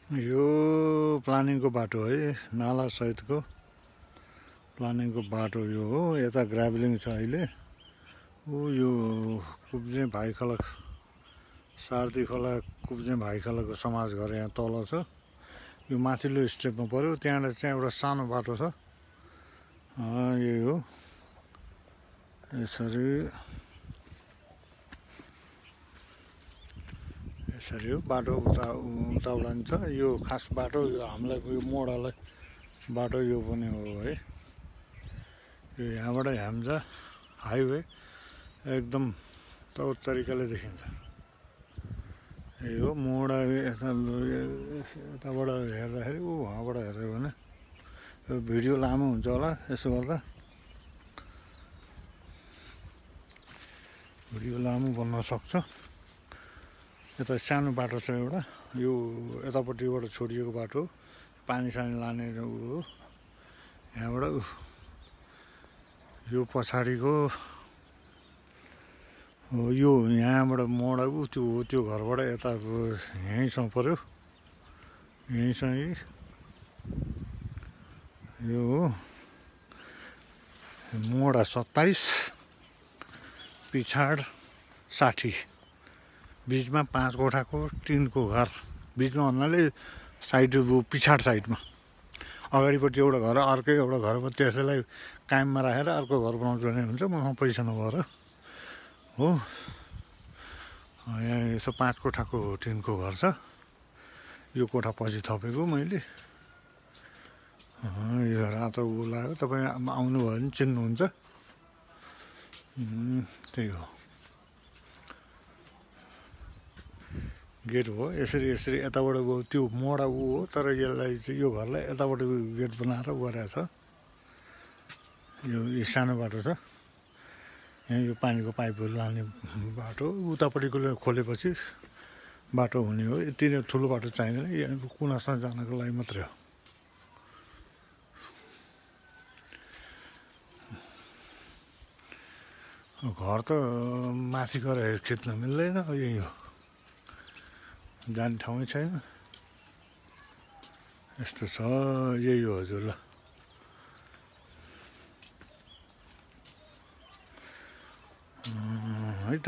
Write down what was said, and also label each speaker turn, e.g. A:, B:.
A: यो प्लानिङको बाटो है, नाला सहितको प्लानिङको बाटो यो हो। यता ग्राभलिङ छ अहिले। यो कुब्जे भाइखला सारथी खोला कुब्जे भाइखलाको समाज घर यहाँ तल छ। यो माथिल्लो स्टेपमा पर्यो। त्यहाँबाट चाहिँ एउटा सानो बाटो छ, यही हो। यसरी हो बाटो। उताबाट छ यो खास बाटो। यो हामीलाई यो मोडलाई बाटो यो पनि हो है। यो यहाँबाट ह्याम्जा हाइवे एकदम तौर तरिकाले देखिन्छ। यही हो मोड। यताबाट हेर्दाखेरि वहाँबाट हेऱ्यो भने यो भिडियो लामो हुन्छ होला। यसो गर्दा भिडियो लामो बन्न सक्छ। यता सानो बाटो छ एउटा। यो यतापट्टिबाट छोडिएको बाटो, पानी सानी लाने हो। यहाँबाट यो पछाडिको यो यहाँबाट मोड त्यो घरबाट यता यहीँसम्म पर्यो। यहीँसँग यो मोड 27 पिछाड 60 बिचमा 5 कोठाको टिनको घर। बिचमा भन्नाले साइड पिछाड साइडमा अगाडिपट्टि एउटा घर, अर्कै एउटा घर, त्यसैलाई कायममा राखेर अर्को घर बनाउँछ भने हुन्छ। मसँग पैसा नभएर हो। यहाँ यसो 5 कोठाको टिनको घर छ। यो कोठा पछि थपेको मैले। यो रातो लाग्यो। तपाईँ आउनुभयो भने चिन्नुहुन्छ। त्यही हो, गेट हो। यसरी यताबाट गयो त्यो मोडा हो। तर यसलाई चाहिँ यो घरलाई यताबाट गेट बनाएर गरेको छ। यो सानो बाटो छ। यहाँ यो पानीको पाइपहरू लाने बाटो। उतापट्टिको खोलेपछि बाटो हुने हो। यति नै ठुलो बाटो चाहिँदैन। यहाँ कुनासम्म जानको लागि मात्रै हो। घर त माथि गएर खिच्न मिल्दैन। यही हो, जाने ठाउँै छैन। यस्तो छ। यही हो हजुर। ल है त।